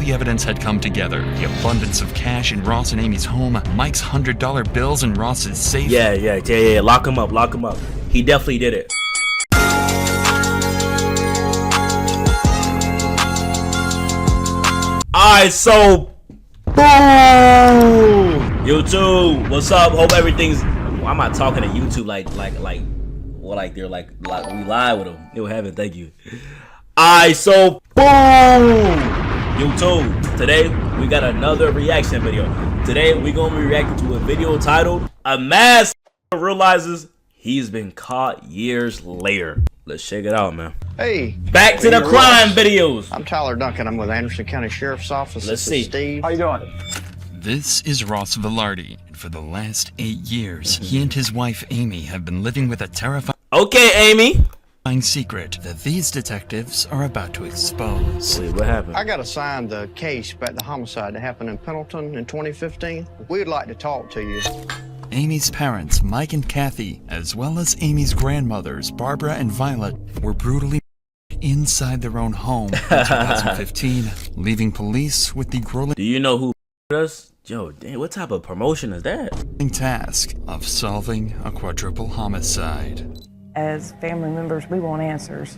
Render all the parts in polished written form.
the evidence had come together. The abundance of cash in Ross and Amy's home, Mike's $100 bills in Ross's safe. Yeah. Lock him up. He definitely did it. Alright, so boom! YouTube, what's up? Hope everything's. Why am I talking to YouTube like they're like we live with them? Yo, heaven, thank you. Alright, so boom! YouTube, today we got another reaction video. Today we gonna be reacting to a video titled "A Mass Realizes He's Been Caught Years Later." Let's check it out, man. Hey, back to the crime videos. I'm Tyler Duncan. I'm with Anderson County Sheriff's Office. Let's see. Steve. How you doing? This is Ross Velarde, and for the last 8 years, he and his wife Amy have been living with a terrifying Amy. secret that these detectives are about to expose. Wait, what happened? I got assigned the case about the homicide that happened in Pendleton in 2015. We'd like to talk to you. Amy's parents, Mike and Kathy, as well as Amy's grandmothers, Barbara and Violet, were brutally inside their own home in 2015, leaving police with the grueling Do you know who us? Yo, damn, what type of promotion is that? task of solving a quadruple homicide. As family members, we want answers.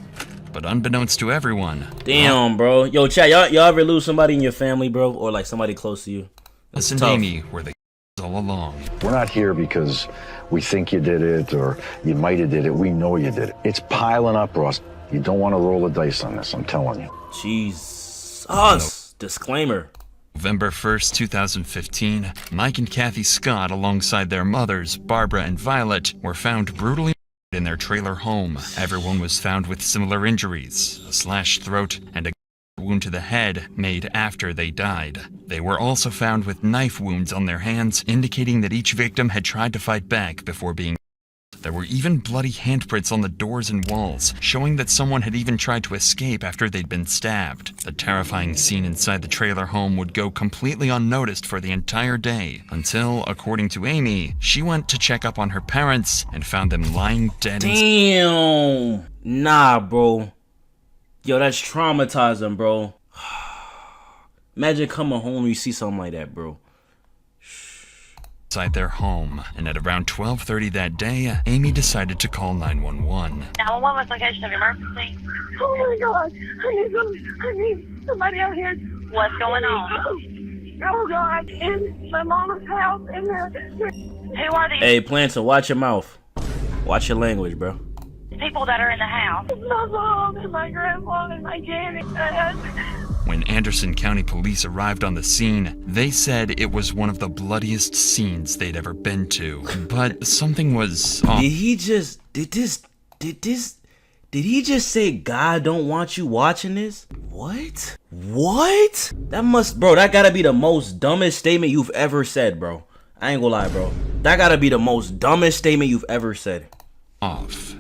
But unbeknownst to everyone, Damn, bro. Yo, chat, y'all ever lose somebody in your family, bro? Or like somebody close to you? Ross It's and tough. Amy were the all along. We're not here because we think you did it or you might have did it. We know you did it. It's piling up, Ross. You don't want to roll the dice on this, I'm telling you. Jesus. Disclaimer. November 1st, 2015, Mike and Kathy Scott, alongside their mothers, Barbara and Violet, were found brutally in their trailer home. Everyone was found with similar injuries, a slashed throat and a wound to the head made after they died. They were also found with knife wounds on their hands, indicating that each victim had tried to fight back before being. There were even bloody handprints on the doors and walls, showing that someone had even tried to escape after they'd been stabbed. The terrifying scene inside the trailer home would go completely unnoticed for the entire day, until, according to Amy, she went to check up on her parents and found them lying dead. Damn. Nah, bro. Yo, that's traumatizing, bro. Imagine coming home and you see something like that, bro. Inside their home, and at around 12:30 that day, Amy decided to call 911. 911 was location of emergency. Oh my God! I need somebody out here. What's going on? Oh God! In my mama's house. In there. Who are these Hey, Planter, watch your mouth. Watch your language, bro. people that are in the house? My mom and my grandma and my granny. When Anderson County Police arrived on the scene, they said it was one of the bloodiest scenes they'd ever been to. But something was off. Did he just say God don't want you watching this? What? That gotta be the most dumbest statement you've ever said, bro. I ain't gonna lie, bro. That gotta be the most dumbest statement you've ever said.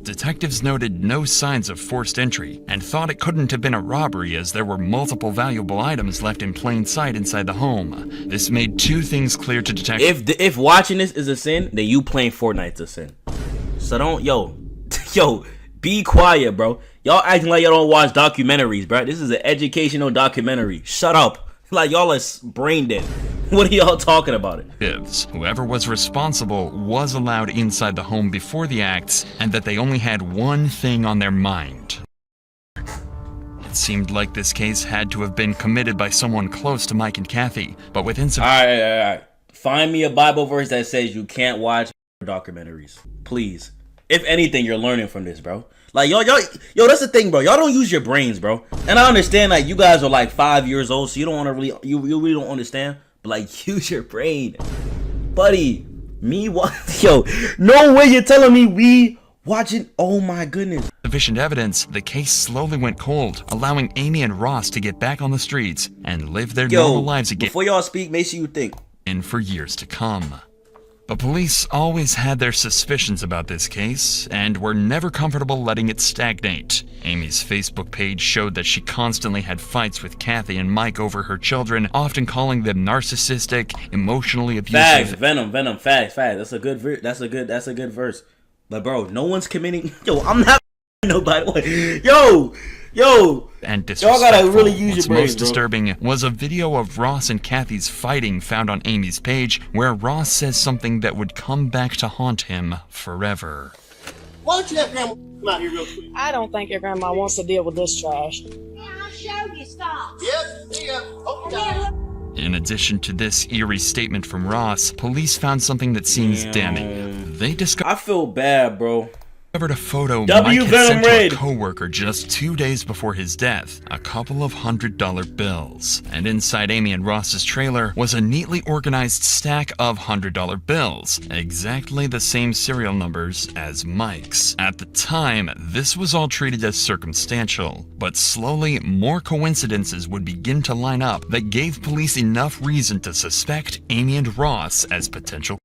Detectives noted no signs of forced entry and thought it couldn't have been a robbery as there were multiple valuable items left in plain sight inside the home. This made two things clear to detectives. If watching this is a sin, then you playing Fortnite's a sin. So don't, yo, be quiet, bro. Y'all acting like y'all don't watch documentaries, bro. This is an educational documentary. Shut up. Like y'all are brain dead. What are y'all talking about it? Whoever was responsible was allowed inside the home before the acts, and that they only had one thing on their mind. It seemed like this case had to have been committed by someone close to Mike and Kathy, but within some— Alright. Find me a Bible verse that says you can't watch documentaries. Please. If anything, you're learning from this, bro. Like, yo, that's the thing, bro. Y'all don't use your brains, bro. And I understand, like, you guys are, like, 5 years old, so you don't want to really, you really don't understand. But, like, use your brain. Buddy, yo, no way you're telling me we watching, oh my goodness. Sufficient evidence, the case slowly went cold, allowing Amy and Ross to get back on the streets and live their normal lives again. Before y'all speak, make sure you think. And for years to come. But police always had their suspicions about this case, and were never comfortable letting it stagnate. Amy's Facebook page showed that she constantly had fights with Kathy and Mike over her children, often calling them narcissistic, emotionally abusive. Facts, Venom, facts. That's a good verse. But bro, no one's committing. Yo, I'm not nobody. Yo, Yo, and y'all gotta disrespectful. really use What's your brains, most bro. disturbing was a video of Ross and Kathy's fighting found on Amy's page, where Ross says something that would come back to haunt him forever. Why don't you have Grandma come out here real quick? I don't think your grandma wants to deal with this trash. I showed you, stop. Yep, yeah. Okay. In addition to this eerie statement from Ross, police found something that seems damning. They discovered I feel bad, bro. a photo W Mike had Venom sent to a Raid. co-worker just 2 days before his death, a couple of $100 bills. And inside Amy and Ross's trailer was a neatly organized stack of $100 bills, exactly the same serial numbers as Mike's. At the time, this was all treated as circumstantial, but slowly more coincidences would begin to line up that gave police enough reason to suspect Amy and Ross as potential.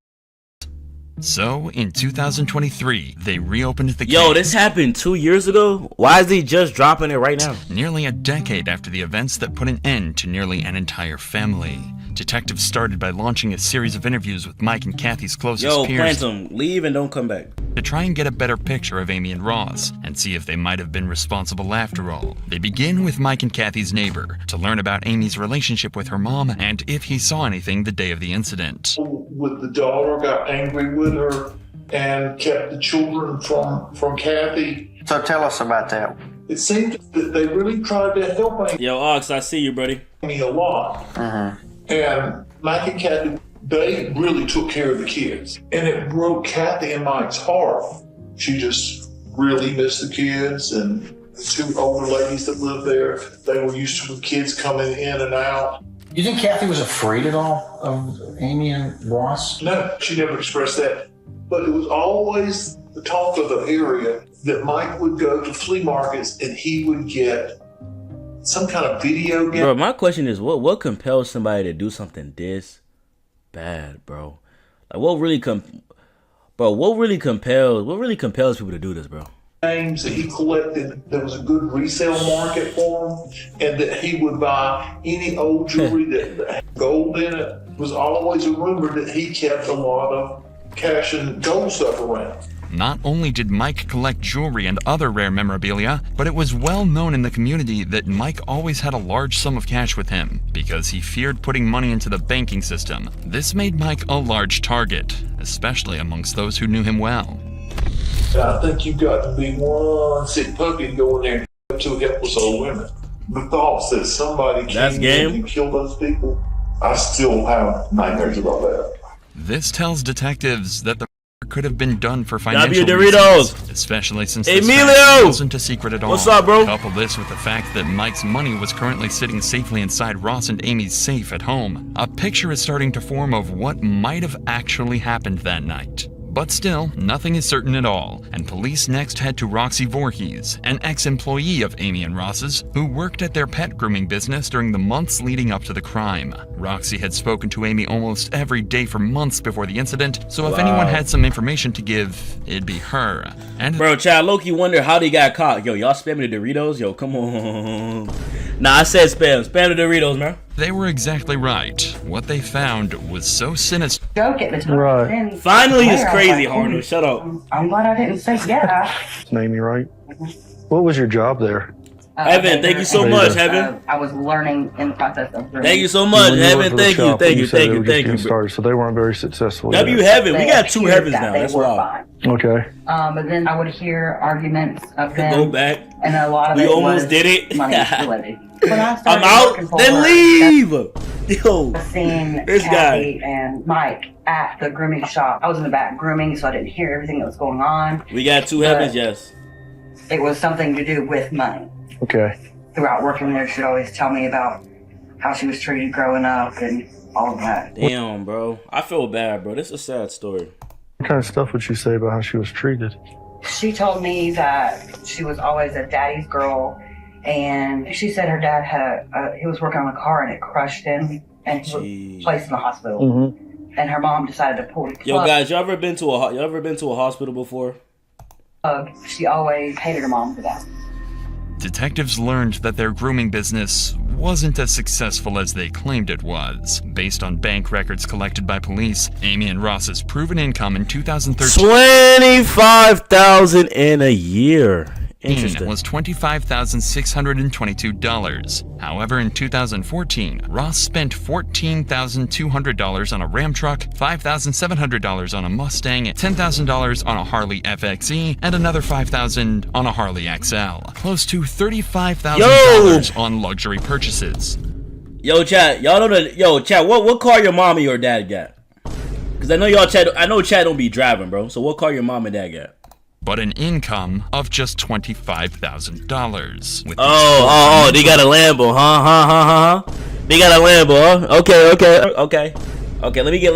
So, in 2023, they reopened the case. Yo, this happened 2 years ago? Why is he just dropping it right now? Nearly a decade after the events that put an end to nearly an entire family. Detectives started by launching a series of interviews with Mike and Kathy's closest Yo, peers Phantom, leave and don't come back. to try and get a better picture of Amy and Ross and see if they might have been responsible after all. They begin with Mike and Kathy's neighbor to learn about Amy's relationship with her mom and if he saw anything the day of the incident. With the daughter, got angry with her and kept the children from Kathy. So tell us about that. It seemed that they really tried to help Yo, Ox, I see you, buddy. Amy a lot. And Mike and Kathy, they really took care of the kids. And it broke Kathy and Mike's heart. She just really missed the kids, and the two older ladies that lived there, they were used to the kids coming in and out. You think Kathy was afraid at all of Amy and Ross? No, she never expressed that. But it was always the talk of the area that Mike would go to flea markets and he would get some kind of video game. Bro, my question is, what compels somebody to do something this bad, bro? Like, what really compels people to do this, bro? Games that he collected, there was a good resale market for him, and that he would buy any old jewelry that had gold in it. It was always a rumor that he kept a lot of cash and gold stuff around. Not only did Mike collect jewelry and other rare memorabilia, but it was well known in the community that Mike always had a large sum of cash with him because he feared putting money into the banking system. This made Mike a large target, especially amongst those who knew him well. I think you've got to be one sick puppy to go in there and to helpless old women. The thoughts that somebody That's came game. in and killed those people, I still have nightmares about that. This tells detectives that the could have been done for financial Doritos. reasons, especially since this Emilio! fact wasn't a secret at all. What's up, bro? Couple this with the fact that Mike's money was currently sitting safely inside Ross and Amy's safe at home. A picture is starting to form of what might have actually happened that night. But still, nothing is certain at all, and police next head to Roxy Voorhees, an ex-employee of Amy and Ross's, who worked at their pet grooming business during the months leading up to the crime. Roxy had spoken to Amy almost every day for months before the incident, so if anyone had some information to give, it'd be her. And Bro, Chad Loki wonder how they got caught. Yo, y'all spamming the Doritos? Yo, come on. Nah, I said spam. Spam the Doritos, man. they were exactly right. What they found was so sinister. Joke at the time. Right. Finally, it's crazy, Harner. Shut up. I'm glad I didn't say yeah. Amy, right? What was your job there? Heaven, thank you so much, Heaven. I was learning in the process of learning. Thank you so much, When you Heaven. worked for the Thank you, shop, thank you, said thank they you, were just thank getting you. started, so they weren't very successful. W yet. Heaven, we got 2 Heavens now. That's wild. Okay. But then I would hear arguments of them. Go back. And a lot of We it almost was did it. money related. When I I'm started working out. for Then her, leave. Yo, I seen this Kathy guy. and Mike at the grooming shop. I was in the back grooming, so I didn't hear everything that was going on. We got 2 Heavens, yes. It was something to do with money. Okay. Throughout working there, she'd always tell me about how she was treated growing up and all of that. Damn, bro. I feel bad, bro. This is a sad story. What kind of stuff would you say about how she was treated? She told me that she was always a daddy's girl, and she said her dad had he was working on a car and it crushed him, and he was placed in the hospital. Mm-hmm. And her mom decided to pull the plug. Yo, guys, y'all ever been to a hospital before? She always hated her mom for that. Detectives learned that their grooming business wasn't as successful as they claimed it was. Based on bank records collected by police, Amy and Ross's proven income in 2013 $25,000 in a year. Interesting. was $25,622. However, in 2014, Ross spent $14,200 on a Ram truck, $5,700 on a Mustang, $10,000 on a Harley FXE, and another $5,000 on a Harley XL. Close to $35,000 on luxury purchases. Yo, chat, y'all know that. Yo, chat, what car your mom and your dad got? Cause I know y'all chat. I know chat don't be driving, bro. So what car your mom and dad got? But an income of just $25,000. Oh, they got a Lambo, huh? They got a Lambo, huh? Okay. Let me get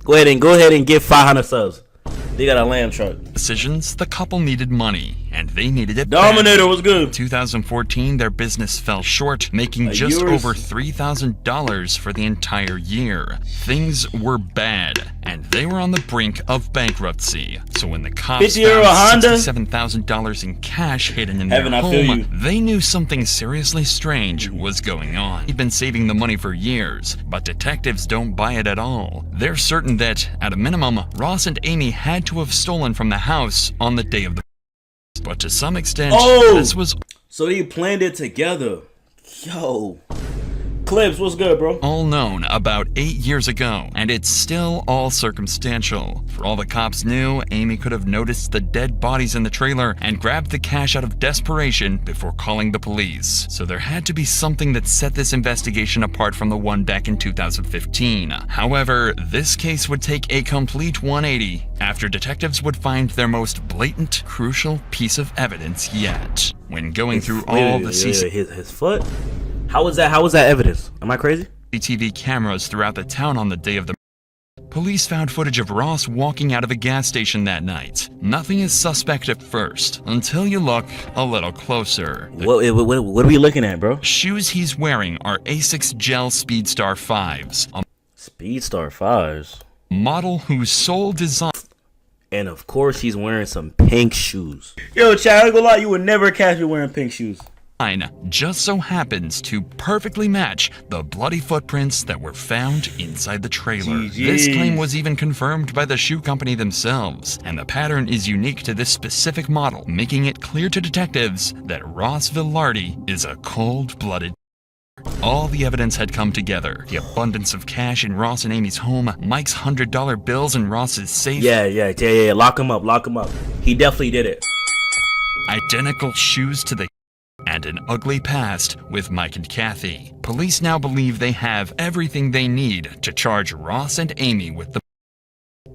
go ahead and get 500 subs. They got a lamb truck. Decisions, the couple needed money, and they needed it Dominator badly. was good. In 2014, their business fell short, making just over $3,000 for the entire year. Things were bad, and they were on the brink of bankruptcy. So when the cops found $67,000 in cash hidden in their home, they knew something seriously strange was going on. He'd been saving the money for years, but detectives don't buy it at all. They're certain that, at a minimum, Ross and Amy had to have stolen from the house on the day of the... But to some extent, this was... So they planned it together. Yo. Clips, what's good, bro? All known about 8 years ago, and it's still all circumstantial. For all the cops knew, Amy could have noticed the dead bodies in the trailer and grabbed the cash out of desperation before calling the police. So there had to be something that set this investigation apart from the one back in 2015. However, this case would take a complete 180 after detectives would find their most blatant, crucial piece of evidence yet. When going through all the his foot? How was that evidence? Am I crazy? CCTV cameras throughout the town on the day of the police found footage of Ross walking out of a gas station that night. Nothing is suspect at first, until you look a little closer. What are we looking at, bro? Shoes he's wearing are Asics Gel Speedstar 5s. Speedstar 5s? Model whose sole design... And of course he's wearing some pink shoes. Yo, Chad, I ain't gonna lie, you would never catch me wearing pink shoes. Just so happens to perfectly match the bloody footprints that were found inside the trailer. This claim was even confirmed by the shoe company themselves, and the pattern is unique to this specific model, making it clear to detectives that Ross Villardi is a cold-blooded. All the evidence had come together. The abundance of cash in Ross and Amy's home, Mike's $100 bills in Ross's safe. Yeah. Lock him up. He definitely did it. Identical shoes to the... and an ugly past with Mike and Kathy. Police now believe they have everything they need to charge Ross and Amy with the...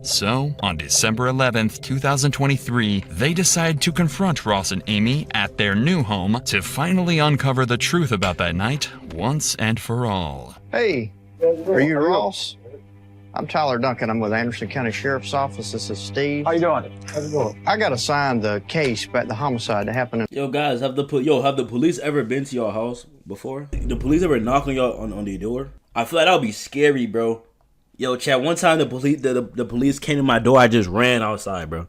So, on December 11th, 2023, they decide to confront Ross and Amy at their new home to finally uncover the truth about that night once and for all. Hey, are you Ross? I'm Tyler Duncan. I'm with Anderson County Sheriff's Office. This is Steve. How you doing? How's it going? I got assigned the case about the homicide that happened in... Yo, guys, have the police ever been to your house before? The police ever knock on y'all on the door? I feel like that would be scary, bro. Yo, Chad, one time the police came to my door, I just ran outside, bro.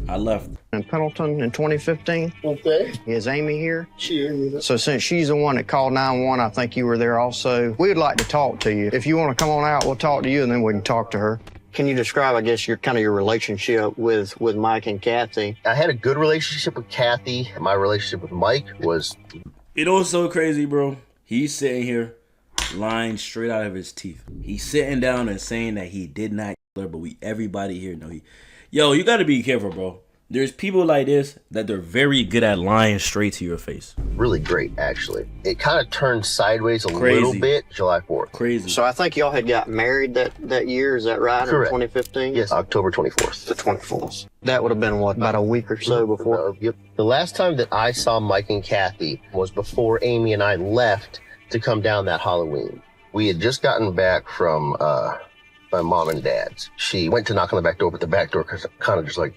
I left. In Pendleton in 2015. Okay. Is Amy here? She is. So since she's the one that called 911, I think you were there also. We'd like to talk to you. If you want to come on out, we'll talk to you and then we can talk to her. Can you describe, I guess, your relationship with Mike and Kathy? I had a good relationship with Kathy. My relationship with Mike was... You know what's so crazy, bro? He's sitting here lying straight out of his teeth. He's sitting down and saying that he did not kill her, but everybody here know he... Yo, you gotta be careful, bro. There's people like this that they're very good at lying straight to your face. Really great, actually. It kind of turned sideways a little bit July 4th. Crazy. So I think y'all had got married that year, is that right? Correct. In 2015? Yes, October 24th. The 24th. That would have been, what, about a week or so before? Yep. The last time that I saw Mike and Kathy was before Amy and I left to come down that Halloween. We had just gotten back from my mom and dad's. She went to knock on the back door, but the back door kind of just like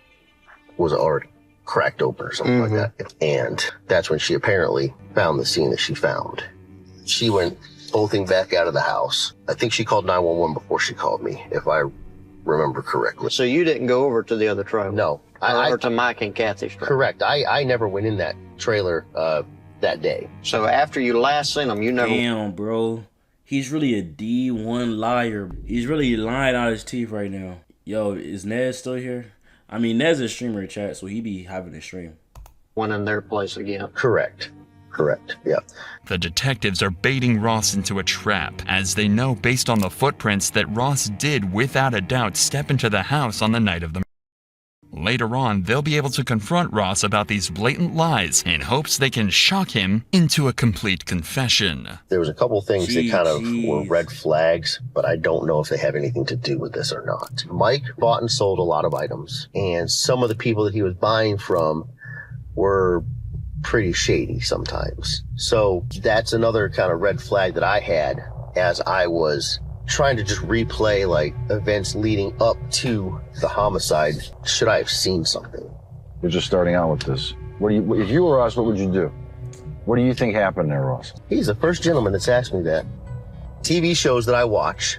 was already cracked open or something like that. And that's when she apparently found the scene that she found. She went bolting back out of the house. I think she called 911 before she called me, if I remember correctly. So you didn't go over to the other trailer? No. Or to Mike and Kathy's trailer? Correct. I never went in that trailer that day. So after you last seen them, you never... Damn, bro. He's really a D1 liar. He's really lying out his teeth right now. Yo, is Ned still here? I mean, Ned's a streamer, chat, so he be having a stream. went in their place again. Correct. Yeah. The detectives are baiting Ross into a trap, as they know based on the footprints that Ross did without a doubt step into the house on the night of the murder. Later on, they'll be able to confront Ross about these blatant lies in hopes they can shock him into a complete confession. There was a couple things that kind of were red flags, but I don't know if they have anything to do with this or not. Mike bought and sold a lot of items, and some of the people that he was buying from were pretty shady sometimes. So that's another kind of red flag that I had as I was trying to just replay like events leading up to the homicide. Should I have seen something? You're just starting out with this. If you were us, what would you do? What do you think happened there, Ross? He's the first gentleman that's asked me that. TV shows that I watch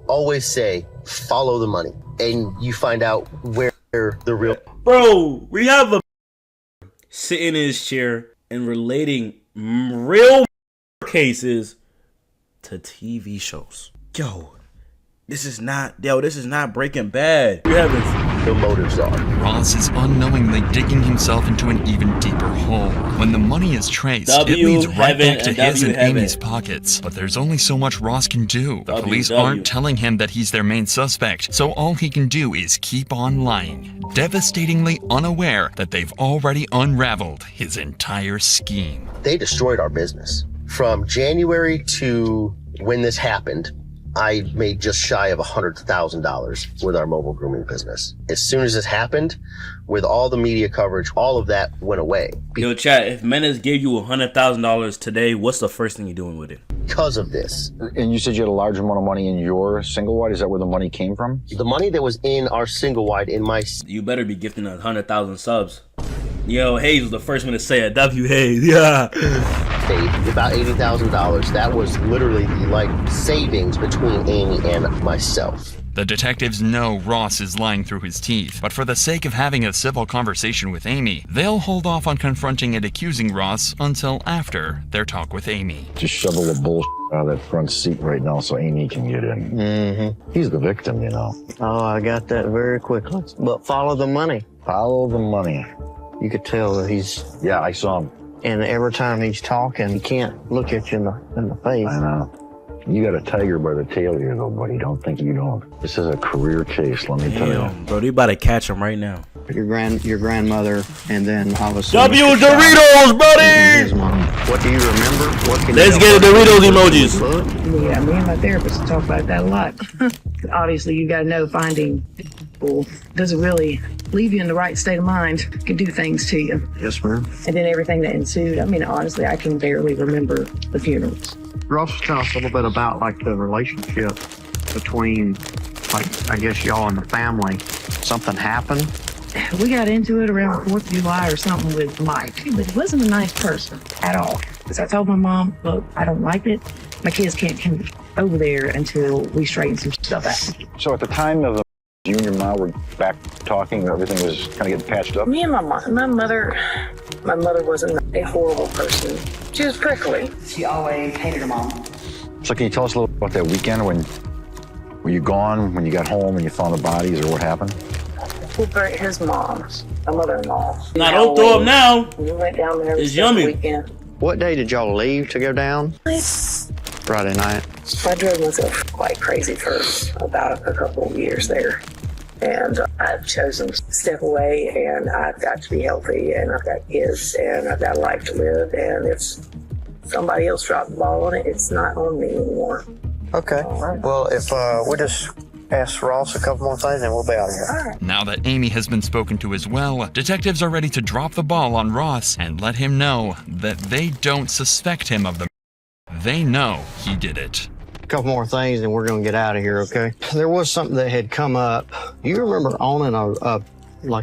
always say, follow the money. And you find out where the real... Bro, we have a sitting in his chair and relating real cases to TV shows. Yo, this is not Breaking Bad. We have the motives are. Ross is unknowingly digging himself into an even deeper hole. When the money is traced, it leads right back to his and Amy's pockets. But there's only so much Ross can do. The police aren't telling him that he's their main suspect, so all he can do is keep on lying, devastatingly unaware that they've already unraveled his entire scheme. They destroyed our business. From January to when this happened, I made just shy of $100,000 with our mobile grooming business. As soon as this happened, with all the media coverage, all of that went away. Yo, chat, if Menace gave you $100,000 today, what's the first thing you're doing with it? Because of this. And you said you had a large amount of money in your single wide? Is that where the money came from? The money that was in our single wide in my... You better be gifting 100,000 subs. Yo, Hayes was the first one to say it. W. Hayes, yeah. About $80,000. That was literally the savings between Amy and myself. The detectives know Ross is lying through his teeth, but for the sake of having a civil conversation with Amy, they'll hold off on confronting and accusing Ross until after their talk with Amy. Just shovel the bullshit out of that front seat right now so Amy can get in. Mm-hmm. He's the victim, you know. Oh, I got that very quickly. But follow the money. Follow the money. You could tell that he's... Yeah, I saw him. And every time he's talking, he can't look at you in the face. I know. You got a tiger by the tail here, though, buddy. Don't think you don't. This is a career case, let me tell you. Bro, they about to catch him right now. Your grandmother, and then obviously... W Doritos, buddy! His mom. What do you remember? Let's get the Doritos emojis. Yeah, me and my therapist talk about that a lot. Obviously, you gotta know finding people doesn't really leave you in the right state of mind. Can do things to you. Yes, ma'am. And then everything that ensued. I mean, honestly, I can barely remember the funerals. Ross, tell us a little bit about the relationship between, I guess y'all and the family. Something happened? We got into it around 4th of July or something with Mike, but he wasn't a nice person at all. Because I told my mom, look, I don't like it. My kids can't come over there until we straighten some stuff out. So at the time of you and your mom were back talking, everything was kind of getting patched up? Me and my mother wasn't a horrible person. She was prickly. She always hated her mom. So can you tell us a little about that weekend when were you gone, when you got home and you found the bodies, or what happened? We buried his mom, my mother-in-law. Now don't throw up now. We went down there. It's yummy. Weekend. What day did y'all leave to go down? Friday night. I drove myself quite crazy for about a couple of years there. And I've chosen to step away, and I've got to be healthy, and I've got kids, and I've got a life to live, and if somebody else dropped the ball on it, it's not on me anymore. Okay. Well, if we just ask Ross a couple more things, then we'll be out of here. Now that Amy has been spoken to as well, detectives are ready to drop the ball on Ross and let him know that they don't suspect him of the murder. They know he did it. A couple more things and we're going to get out of here, okay? There was something that had come up. You remember owning a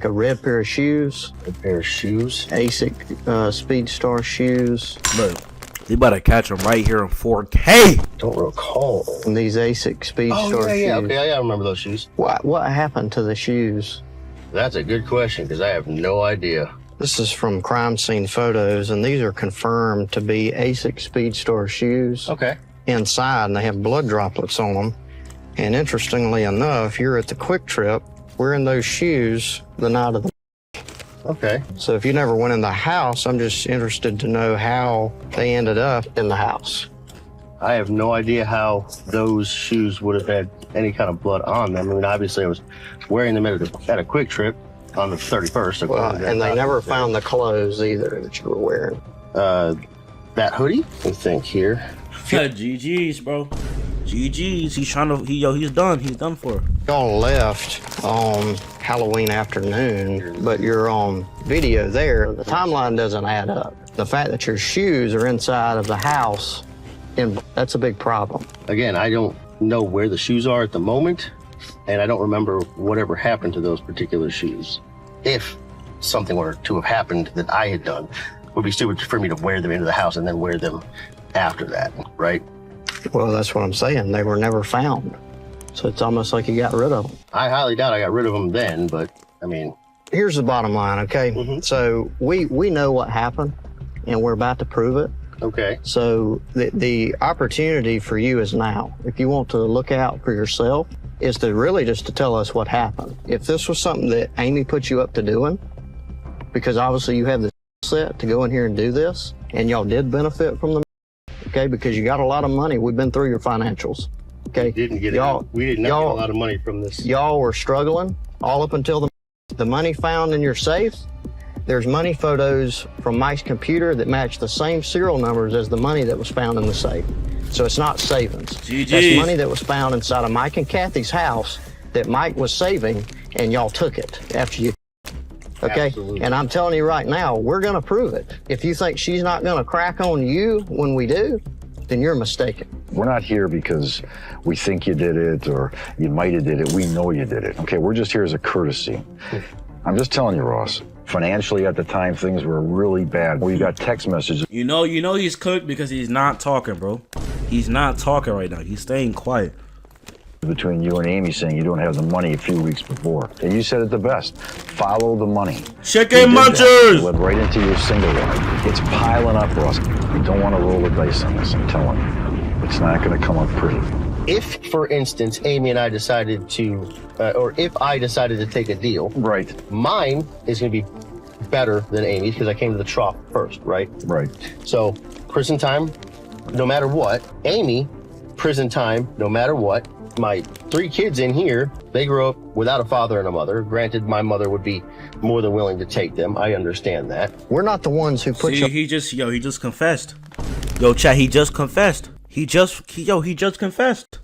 red pair of shoes? A pair of shoes? ASIC Speedstar shoes. Look, they about to catch him right here in 4K. Don't recall. And these ASIC Speedstar shoes. Okay, I remember those shoes. What happened to the shoes? That's a good question, because I have no idea. This is from crime scene photos, and these are confirmed to be ASIC Speedstar shoes. Okay. Inside, and they have blood droplets on them. And interestingly enough, you're at the Quick Trip wearing those shoes the night of the... Okay. So if you never went in the house, I'm just interested to know how they ended up in the house. I have no idea how those shoes would have had any kind of blood on them. I mean, obviously I was wearing them at a Quick Trip on the 31st. Well, and they never found the clothes either that you were wearing. That hoodie, I think here. GG's, bro. GG's. He's trying to. He's done. He's done for. Y'all left on Halloween afternoon, but you're on video there. The timeline doesn't add up. The fact that your shoes are inside of the house, that's a big problem. Again, I don't know where the shoes are at the moment, and I don't remember whatever happened to those particular shoes. If something were to have happened that I had done, it would be stupid for me to wear them into the house and then wear them after that, right? Well, that's what I'm saying. They were never found. So it's almost like you got rid of them. I highly doubt I got rid of them then, but I mean... Here's the bottom line, okay? So we know what happened, and we're about to prove it. Okay. So the opportunity for you is now. If you want to look out for yourself, is to really just to tell us what happened. If this was something that Amy put you up to doing, because obviously you have the set to go in here and do this, and y'all did benefit from the okay, because you got a lot of money. We've been through your financials. Okay. We did not get a lot of money from this. Y'all were struggling all up until the money found in your safe. There's money photos from Mike's computer that match the same serial numbers as the money that was found in the safe. So it's not savings. That's money that was found inside of Mike and Kathy's house that Mike was saving, and y'all took it after you. Okay? Absolutely. And I'm telling you right now, we're going to prove it. If you think she's not going to crack on you when we do, then you're mistaken. We're not here because we think you did it or you might have did it. We know you did it. Okay, we're just here as a courtesy. I'm just telling you, Ross. Financially, at the time, things were really bad. We got text messages. You know he's cooked because he's not talking, bro. He's not talking right now. He's staying quiet. Between you and Amy saying you don't have the money a few weeks before. And you said it the best. Follow the money. Chicken munchers! Led right into your single line. It's piling up, Ross. You don't want to roll the dice on this, I'm telling you. It's not going to come up pretty. If, for instance, Amy and I decided to, or if I decided to take a deal, right, mine is going to be better than Amy's because I came to the trough first, right? Right. So, prison time, no matter what. Amy, prison time, no matter what. My 3 kids in here, they grew up without a father and a mother. Granted, my mother would be more than willing to take them. I understand that. We're not the ones who put you. He just confessed. Yo, chat, he just confessed. He just confessed.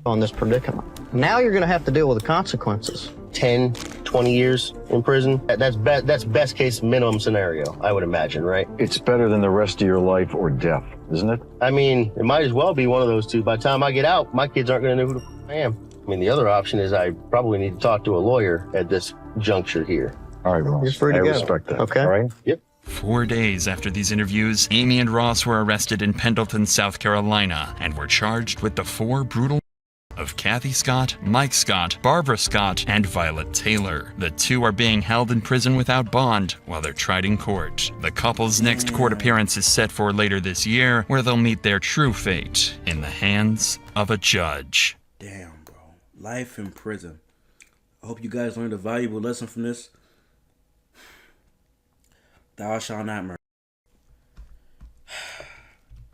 On this predicament. Now you're going to have to deal with the consequences. 10, 20 years in prison. That's best case minimum scenario, I would imagine, right? It's better than the rest of your life or death, isn't it? I mean, it might as well be one of those two. By the time I get out, my kids aren't going to know who the f I am. I mean, the other option is I probably need to talk to a lawyer at this juncture here. All right, Ross. You're free to I go. respect that. Okay. All right? Yep. 4 days after these interviews, Amy and Ross were arrested in Pendleton, South Carolina, and were charged with the 4 brutal of Kathy Scott, Mike Scott, Barbara Scott, and Violet Taylor. The 2 are being held in prison without bond while they're tried in court. The couple's next court appearance is set for later this year, where they'll meet their true fate in the hands of a judge. Damn, bro. Life in prison. I hope you guys learned a valuable lesson from this. Thou shalt not murder.